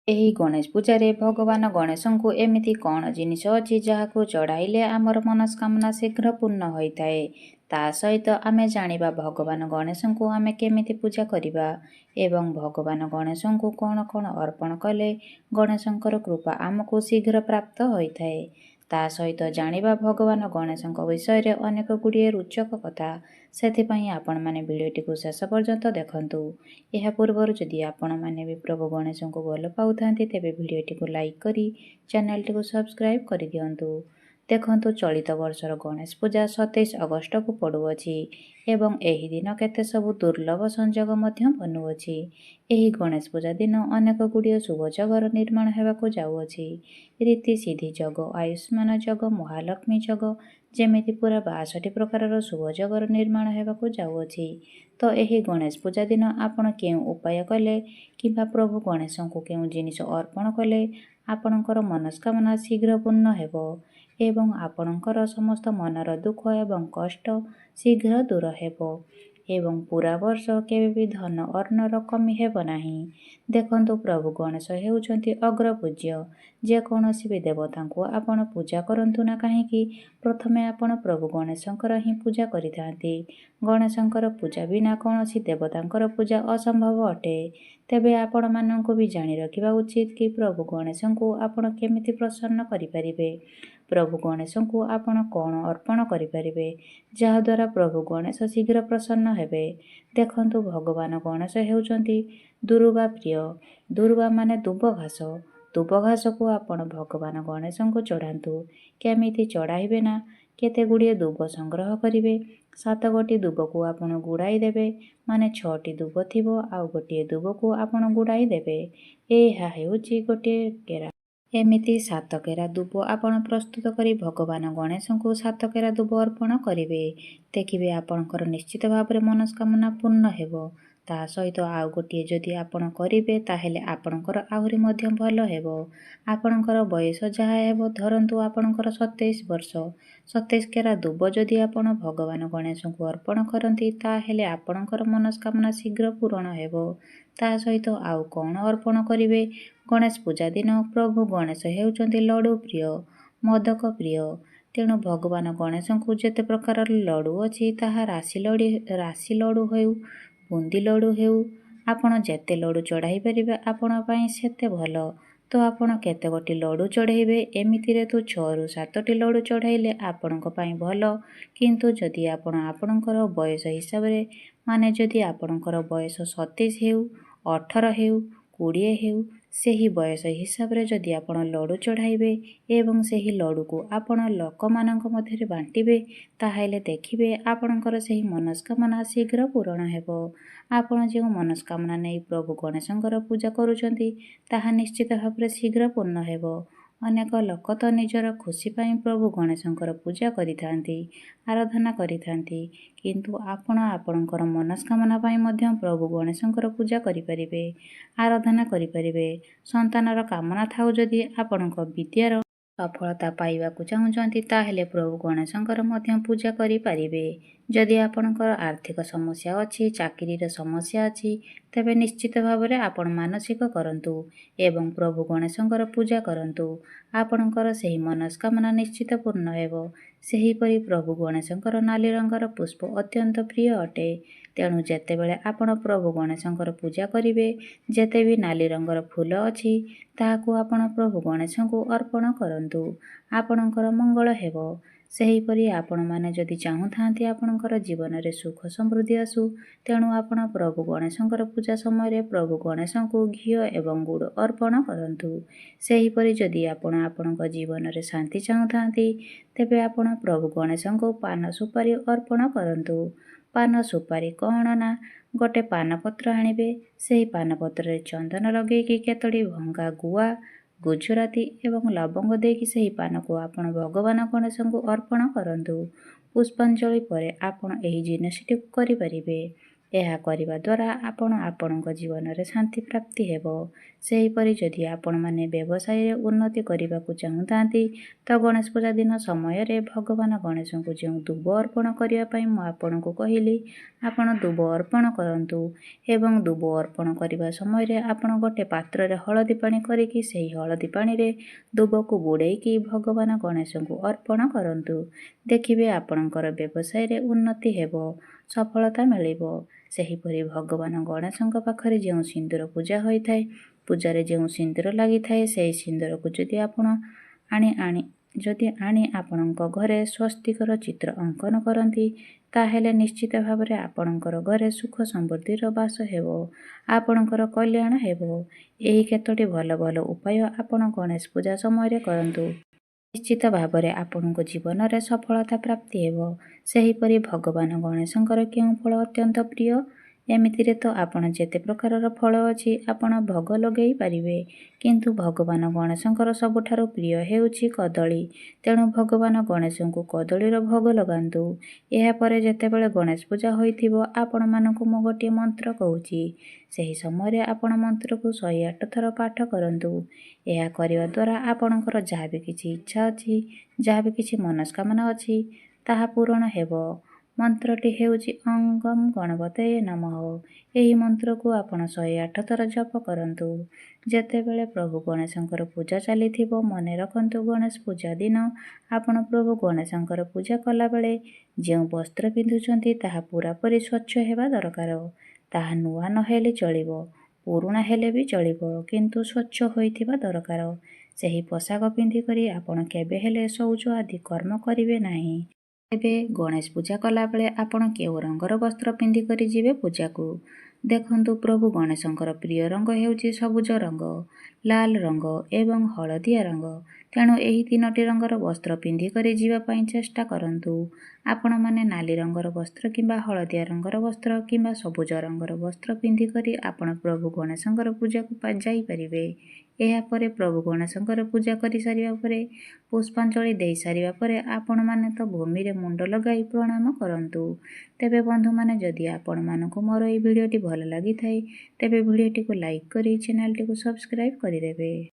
ଏହି ଗଣେଶ ପୂଜାରେ ଭଗବାନ ଗଣେଶଙ୍କୁ ଏମିତି କ'ଣ ଜିନିଷ ଅଛି ଯାହାକୁ ଚଢ଼ାଇଲେ ଆମର ମନସ୍କାମନା ଶୀଘ୍ର ପୂର୍ଣ୍ଣ ହୋଇଥାଏ। ତା ସହିତ ଆମେ ଜାଣିବା ଭଗବାନ ଗଣେଶଙ୍କୁ ଆମେ କେମିତି ପୂଜା କରିବା ଏବଂ ଭଗବାନ ଗଣେଶଙ୍କୁ କ'ଣ କ'ଣ ଅର୍ପଣ କଲେ ଗଣେଶଙ୍କର କୃପା ଆମକୁ ଶୀଘ୍ର ପ୍ରାପ୍ତ ହୋଇଥାଏ। ତା ସହିତ ଜାଣିବା ଭଗବାନ ଗଣେଶଙ୍କ ବିଷୟରେ ଅନେକ ଗୁଡ଼ିଏ ରୋଚକ କଥା। ସେଥିପାଇଁ ଆପଣମାନେ ଭିଡ଼ିଓଟିକୁ ଶେଷ ପର୍ଯ୍ୟନ୍ତ ଦେଖନ୍ତୁ। ଏହା ପୂର୍ବରୁ ଯଦି ଆପଣମାନେ ବି ପ୍ରଭୁ ଗଣେଶଙ୍କୁ ଭଲ ପାଉଥାନ୍ତି ତେବେ ଭିଡ଼ିଓଟିକୁ ଲାଇକ୍ କରି ଚ୍ୟାନେଲଟିକୁ ସବସ୍କ୍ରାଇବ୍ କରିଦିଅନ୍ତୁ। ଦେଖନ୍ତୁ, ଚଳିତ ବର୍ଷର ଗଣେଶ ପୂଜା 27 ଅଗଷ୍ଟକୁ ପଡ଼ୁଅଛି ଏବଂ ଏହି ଦିନ କେତେ ସବୁ ଦୁର୍ଲଭ ସଂଯୋଗ ମଧ୍ୟ ବନୁଅଛି। ଏହି ଗଣେଶ ପୂଜା ଦିନ ଅନେକ ଗୁଡ଼ିଏ ଶୁଭ ଯୋଗର ନିର୍ମାଣ ହେବାକୁ ଯାଉଅଛି। ରୀତି ସିଦ୍ଧି ଯୋଗ, ଆୟୁଷ୍ମାନ ଯୋଗ, ମହାଲକ୍ଷ୍ମୀ ଯୋଗ, ଯେମିତି ପୁରା 62 ପ୍ରକାରର ଶୁଭ ଯୋଗର ନିର୍ମାଣ ହେବାକୁ ଯାଉଅଛି। ତ ଏହି ଗଣେଶ ପୂଜା ଦିନ ଆପଣ କେଉଁ ଉପାୟ କଲେ କିମ୍ବା ପ୍ରଭୁ ଗଣେଶଙ୍କୁ କେଉଁ ଜିନିଷ ଅର୍ପଣ କଲେ ଆପଣଙ୍କର ମନସ୍କାମନା ଶୀଘ୍ର ପୂର୍ଣ୍ଣ ହେବ ଏବଂ ଆପଣଙ୍କର ସମସ୍ତ ମନର ଦୁଃଖ ଏବଂ କଷ୍ଟ ଶୀଘ୍ର ଦୂର ହେବ ଏବଂ ପୁରା ବର୍ଷ କେବେ ବି ଧନ ଅର୍ଣ୍ଣର କମି ହେବ ନାହିଁ। ଦେଖନ୍ତୁ, ପ୍ରଭୁ ଗଣେଶ ହେଉଛନ୍ତି ଅଗ୍ରପୂଜ୍ୟ। ଯେକୌଣସି ବି ଦେବତାଙ୍କୁ ଆପଣ ପୂଜା କରନ୍ତୁ ନା କାହିଁକି, ପ୍ରଥମେ ଆପଣ ପ୍ରଭୁ ଗଣେଶଙ୍କର ହିଁ ପୂଜା କରିଥାନ୍ତି। ଗଣେଶଙ୍କର ପୂଜା ବିନା କୌଣସି ଦେବତାଙ୍କର ପୂଜା ଅସମ୍ଭବ ଅଟେ। ତେବେ ଆପଣମାନଙ୍କୁ ବି ଜାଣି ରଖିବା ଉଚିତ କି ପ୍ରଭୁ ଗଣେଶଙ୍କୁ ଆପଣ କେମିତି ପ୍ରସନ୍ନ କରିପାରିବେ। ପ୍ରଭୁ ଗଣେଶଙ୍କୁ ଆପଣ କ'ଣ ଅର୍ପଣ କରିପାରିବେ ଯାହାଦ୍ୱାରା ପ୍ରଭୁ ଗଣେଶ ଶୀଘ୍ର ପ୍ରସନ୍ନ ହେବେ। ଦେଖନ୍ତୁ, ଭଗବାନ ଗଣେଶ ହେଉଛନ୍ତି ଦୁରୁବା ପ୍ରିୟ। ଦୁରୁବା ମାନେ ଦୁବ ଘାସ। ଦୁବ ଘାସକୁ ଆପଣ ଭଗବାନ ଗଣେଶଙ୍କୁ ଚଢ଼ାନ୍ତୁ। କେମିତି ଚଢ଼ାଇବେ ନା, କେତେ ଗୁଡ଼ିଏ ଦୁବ ସଂଗ୍ରହ କରିବେ। 7 ଗୋଟି ଦୁବକୁ ଆପଣ ଗୁଡ଼ାଇ ଦେବେ, ମାନେ 6ଟି ଦୁବ ଥିବ ଆଉ ଗୋଟିଏ ଦୁବକୁ ଆପଣ ଗୁଡ଼ାଇ ଦେବେ। ଏହା ହେଉଛି ଗୋଟିଏ କେରା। ଏମିତି 7 କେରା ଦୁବ ଆପଣ ପ୍ରସ୍ତୁତ କରି ଭଗବାନ ଗଣେଶଙ୍କୁ 7 କେରା ଦୁବ ଅର୍ପଣ କରିବେ। ଦେଖିବେ ଆପଣଙ୍କର ନିଶ୍ଚିତ ଭାବରେ ମନସ୍କାମନା ପୂର୍ଣ୍ଣ ହେବ। ତା ସହିତ ଆଉ ଗୋଟିଏ ଯଦି ଆପଣ କରିବେ ତାହେଲେ ଆପଣଙ୍କର ଆହୁରି ମଧ୍ୟ ଭଲ ହେବ। ଆପଣଙ୍କର ବୟସ ଯାହା ହେବ, ଧରନ୍ତୁ ଆପଣଙ୍କର 27 ବର୍ଷ, 27 କେରା ଦୁବ ଯଦି ଆପଣ ଭଗବାନ ଗଣେଶଙ୍କୁ ଅର୍ପଣ କରନ୍ତି ତାହେଲେ ଆପଣଙ୍କର ମନସ୍କାମନା ଶୀଘ୍ର ପୂରଣ ହେବ। ତା ସହିତ ଆଉ କ'ଣ ଅର୍ପଣ କରିବେ? ଗଣେଶ ପୂଜା ଦିନ ପ୍ରଭୁ ଗଣେଶ ହେଉଛନ୍ତି ଲଡ଼ୁ ପ୍ରିୟ, ମୋଦକ ପ୍ରିୟ। ତେଣୁ ଭଗବାନ ଗଣେଶଙ୍କୁ ଯେତେ ପ୍ରକାରର ଲଡ଼ୁ ଅଛି ତାହା ରାଶି ଲଡ଼ୁ ହେଉ, ବୁନ୍ଦି ଲଡ଼ୁ ହେଉ, ଆପଣ ଯେତେ ଲଡ଼ୁ ଚଢ଼ାଇ ପାରିବେ ଆପଣଙ୍କ ପାଇଁ ସେତେ ଭଲ। ତ ଆପଣ କେତେ ଗୋଟି ଲଡ଼ୁ ଚଢ଼ାଇବେ? ଏମିତିରେ ତ 6ରୁ 7ଟି ଲଡ଼ୁ ଚଢ଼ାଇଲେ ଆପଣଙ୍କ ପାଇଁ ଭଲ। କିନ୍ତୁ ଯଦି ଆପଣ ଆପଣଙ୍କର ବୟସ ହିସାବରେ, ମାନେ ଯଦି ଆପଣଙ୍କର ବୟସ 27 ହେଉ, 18 ହେଉ, 20 ହେଉ, ସେହି ବୟସ ହିସାବରେ ଯଦି ଆପଣ ଲଡ଼ୁ ଚଢ଼ାଇବେ ଏବଂ ସେହି ଲଡ଼ୁକୁ ଆପଣ ଲୋକମାନଙ୍କ ମଧ୍ୟରେ ବାଣ୍ଟିବେ ତାହେଲେ ଦେଖିବେ ଆପଣଙ୍କର ସେହି ମନସ୍କାମନା ଶୀଘ୍ର ପୂରଣ ହେବ। ଆପଣ ଯେଉଁ ମନସ୍କାମନା ନେଇ ପ୍ରଭୁ ଗଣେଶଙ୍କର ପୂଜା କରୁଛନ୍ତି ତାହା ନିଶ୍ଚିତ ଭାବରେ ଶୀଘ୍ର ପୂର୍ଣ୍ଣ ହେବ। ଅନେକ ଲୋକ ତ ନିଜର ଖୁସି ପାଇଁ ପ୍ରଭୁ ଗଣେଶଙ୍କର ପୂଜା କରିଥାନ୍ତି, ଆରାଧନା କରିଥାନ୍ତି, କିନ୍ତୁ ଆପଣ ଆପଣଙ୍କର ମନସ୍କାମନା ପାଇଁ ମଧ୍ୟ ପ୍ରଭୁ ଗଣେଶଙ୍କର ପୂଜା କରିପାରିବେ, ଆରାଧନା କରିପାରିବେ। ସନ୍ତାନର କାମନା ଥାଉ ଯଦି ଆପଣଙ୍କ ବିଦ୍ୟାର ସଫଳତା ପାଇବାକୁ ଚାହୁଁଛନ୍ତି ତାହେଲେ ପ୍ରଭୁ ଗଣେଶଙ୍କର ମଧ୍ୟ ପୂଜା କରିପାରିବେ। ଯଦି ଆପଣଙ୍କର ଆର୍ଥିକ ସମସ୍ୟା ଅଛି, ଚାକିରିର ସମସ୍ୟା ଅଛି, ତେବେ ନିଶ୍ଚିତ ଭାବରେ ଆପଣ ମାନସିକ କରନ୍ତୁ ଏବଂ ପ୍ରଭୁ ଗଣେଶଙ୍କର ପୂଜା କରନ୍ତୁ। ଆପଣଙ୍କର ସେହି ମନସ୍କାମନା ନିଶ୍ଚିତ ପୂର୍ଣ୍ଣ ହେବ। ସେହିପରି ପ୍ରଭୁ ଗଣେଶଙ୍କର ନାଲି ରଙ୍ଗର ପୁଷ୍ପ ଅତ୍ୟନ୍ତ ପ୍ରିୟ ଅଟେ। ତେଣୁ ଯେତେବେଳେ ଆପଣ ପ୍ରଭୁ ଗଣେଶଙ୍କର ପୂଜା କରିବେ, ଯେତେ ବି ନାଲି ରଙ୍ଗର ଫୁଲ ଅଛି ତାହାକୁ ଆପଣ ପ୍ରଭୁ ଗଣେଶଙ୍କୁ ଅର୍ପଣ କରନ୍ତୁ। ଆପଣଙ୍କର ମଙ୍ଗଳ ହେବ। ସେହିପରି ଆପଣମାନେ ଯଦି ଚାହୁଁଥାନ୍ତି ଆପଣଙ୍କର ଜୀବନରେ ସୁଖ ସମୃଦ୍ଧି ଆସୁ, ତେଣୁ ଆପଣ ପ୍ରଭୁ ଗଣେଶଙ୍କର ପୂଜା ସମୟରେ ପ୍ରଭୁ ଗଣେଶଙ୍କୁ ଘିଅ ଏବଂ ଗୁଡ଼ ଅର୍ପଣ କରନ୍ତୁ। ସେହିପରି ଯଦି ଆପଣ ଆପଣଙ୍କ ଜୀବନରେ ଶାନ୍ତି ଚାହୁଁଥାନ୍ତି ତେବେ ଆପଣ ପ୍ରଭୁ ଗଣେଶଙ୍କୁ ପାନ ସୁପାରି ଅର୍ପଣ କରନ୍ତୁ। ପାନ ସୁପାରି କ'ଣ ନା, ଗୋଟେ ପାନପତ୍ର ଆଣିବେ, ସେହି ପାନପତ୍ରରେ ଚନ୍ଦନ ଲଗେଇକି କେତୋଟି ଭଙ୍ଗା ଗୁଆ, ଗୁଜୁରାତି ଏବଂ ଲବଙ୍ଗ ଦେଇକି ସେହି ପାନକୁ ଆପଣ ଭଗବାନ ଗଣେଶଙ୍କୁ ଅର୍ପଣ କରନ୍ତୁ। ପୁଷ୍ପାଞ୍ଜଳି ପରେ ଆପଣ ଏହି ଜିନିଷଟିକୁ କରିପାରିବେ। ଏହା କରିବା ଦ୍ୱାରା ଆପଣଙ୍କ ଜୀବନରେ ଶାନ୍ତି ପ୍ରାପ୍ତି ହେବ। ସେହିପରି ଯଦି ଆପଣମାନେ ବ୍ୟବସାୟରେ ଉନ୍ନତି କରିବାକୁ ଚାହୁଁଥାନ୍ତି ତ ଗଣେଶ ପୂଜା ଦିନ ସମୟରେ ଭଗବାନ ଗଣେଶଙ୍କୁ ଯେଉଁ ଦୁବ ଅର୍ପଣ କରିବା ପାଇଁ ମୁଁ ଆପଣଙ୍କୁ କହିଲି, ଆପଣ ଦୁବ ଅର୍ପଣ କରନ୍ତୁ ଏବଂ ଦୁବ ଅର୍ପଣ କରିବା ସମୟରେ ଆପଣ ଗୋଟେ ପାତ୍ରରେ ହଳଦୀ ପାଣି କରିକି ସେହି ହଳଦୀ ପାଣିରେ ଦୁବକୁ ବୁଡ଼େଇକି ଭଗବାନ ଗଣେଶଙ୍କୁ ଅର୍ପଣ କରନ୍ତୁ। ଦେଖିବେ ଆପଣଙ୍କର ବ୍ୟବସାୟରେ ଉନ୍ନତି ହେବ, ସଫଳତା ମିଳିବ। ସେହିପରି ଭଗବାନ ଗଣେଶଙ୍କ ପାଖରେ ଯେଉଁ ସିନ୍ଦୁର ପୂଜା ହୋଇଥାଏ, ପୂଜାରେ ଯେଉଁ ସିନ୍ଦୁର ଲାଗିଥାଏ, ସେହି ସିନ୍ଦୁରକୁ ଯଦି ଆପଣ ଆଣି ଆପଣଙ୍କ ଘରେ ସ୍ୱସ୍ତିକର ଚିତ୍ର ଅଙ୍କନ କରନ୍ତି, ତାହେଲେ ନିଶ୍ଚିତ ଭାବରେ ଆପଣଙ୍କର ଘରେ ସୁଖ ସମୃଦ୍ଧିର ବାସ ହେବ, ଆପଣଙ୍କର କଲ୍ୟାଣ ହେବ। ଏହି କେତୋଟି ଭଲ ଭଲ ଉପାୟ ଆପଣ ଗଣେଶ ପୂଜା ସମୟରେ କରନ୍ତୁ। ନିଶ୍ଚିତ ଭାବରେ ଆପଣଙ୍କ ଜୀବନରେ ସଫଳତା ପ୍ରାପ୍ତି ହେବ। ସେହିପରି ଭଗବାନ ଗଣେଶଙ୍କର କେଉଁ ଫଳ ଅତ୍ୟନ୍ତ ପ୍ରିୟ? ଏମିତିରେ ତ ଆପଣ ଯେତେ ପ୍ରକାରର ଫଳ ଅଛି ଆପଣ ଭୋଗ ଲଗେଇ ପାରିବେ, କିନ୍ତୁ ଭଗବାନ ଗଣେଶଙ୍କର ସବୁଠାରୁ ପ୍ରିୟ ହେଉଛି କଦଳୀ। ତେଣୁ ଭଗବାନ ଗଣେଶଙ୍କୁ କଦଳୀର ଭୋଗ ଲଗାନ୍ତୁ। ଏହାପରେ ଯେତେବେଳେ ଗଣେଶ ପୂଜା ହୋଇଥିବ, ଆପଣମାନଙ୍କୁ ମୁଁ ଗୋଟିଏ ମନ୍ତ୍ର କହୁଛି। ସେହି ସମୟରେ ଆପଣ ମନ୍ତ୍ରକୁ 108 ଥର ପାଠ କରନ୍ତୁ। ଏହା କରିବା ଦ୍ୱାରା ଆପଣଙ୍କର ଯାହାବି କିଛି ଇଚ୍ଛା ଅଛି, ଯାହାବି କିଛି ମନସ୍କାମନା ଅଛି, ତାହା ପୂରଣ ହେବ। ମନ୍ତ୍ରଟି ହେଉଛି ଓଁ ଗଂ ଗଣପତୟେ ନମଃ। ଏହି ମନ୍ତ୍ରକୁ ଆପଣ 108 ଥର ଜପ କରନ୍ତୁ। ଯେତେବେଳେ ପ୍ରଭୁ ଗଣେଶଙ୍କର ପୂଜା ଚାଲିଥିବ, ମନେ ରଖନ୍ତୁ ଗଣେଶ ପୂଜା ଦିନ ଆପଣ ପ୍ରଭୁ ଗଣେଶଙ୍କର ପୂଜା କଲାବେଳେ ଯେଉଁ ବସ୍ତ୍ର ପିନ୍ଧୁଛନ୍ତି ତାହା ପୂରାପରି ସ୍ୱଚ୍ଛ ହେବା ଦରକାର। ତାହା ନୂଆ ନହେଲେ ଚଳିବ, ପୁରୁଣା ହେଲେ ବି ଚଳିବ, କିନ୍ତୁ ସ୍ୱଚ୍ଛ ହୋଇଥିବା ଦରକାର। ସେହି ପୋଷାକ ପିନ୍ଧିକରି ଆପଣ କେବେ ହେଲେ ଶୌଚ ଆଦି କର୍ମ କରିବେ ନାହିଁ। ତେବେ ଗଣେଶ ପୂଜା କଲାବେଳେ ଆପଣ କେଉଁ ରଙ୍ଗର ବସ୍ତ୍ର ପିନ୍ଧିକରି ଯିବେ ପୂଜାକୁ? ଦେଖନ୍ତୁ, ପ୍ରଭୁ ଗଣେଶଙ୍କର ପ୍ରିୟ ରଙ୍ଗ ହେଉଛି ସବୁଜ ରଙ୍ଗ, ଲାଲ ରଙ୍ଗ ଏବଂ ହଳଦିଆ ରଙ୍ଗ। ତେଣୁ ଏହି ତିନୋଟି ରଙ୍ଗର ବସ୍ତ୍ର ପିନ୍ଧିକରି ଯିବା ପାଇଁ ଚେଷ୍ଟା କରନ୍ତୁ। ଆପଣମାନେ ନାଲି ରଙ୍ଗର ବସ୍ତ୍ର କିମ୍ବା ହଳଦିଆ ରଙ୍ଗର ବସ୍ତ୍ର କିମ୍ବା ସବୁଜ ରଙ୍ଗର ବସ୍ତ୍ର ପିନ୍ଧିକରି ଆପଣ ପ୍ରଭୁ ଗଣେଶଙ୍କର ପୂଜାକୁ ଯାଇପାରିବେ। ଏହାପରେ ପ୍ରଭୁ ଗଣେଶଙ୍କର ପୂଜା କରିସାରିବା ପରେ, ପୁଷ୍ପାଞ୍ଜଳି ଦେଇସାରିବା ପରେ ଆପଣମାନେ ତ ଭୂମିରେ ମୁଣ୍ଡ ଲଗାଇ ପ୍ରଣାମ କରନ୍ତୁ। ତେବେ ବନ୍ଧୁମାନେ, ଯଦି ଆପଣମାନଙ୍କୁ ମୋର ଏହି ଭିଡ଼ିଓଟି ଭଲ ଲାଗିଥାଏ, ତେବେ ଭିଡ଼ିଓଟିକୁ ଲାଇକ୍ କରି ଚ୍ୟାନେଲଟିକୁ ସବସ୍କ୍ରାଇବ୍ କରିଦେବେ।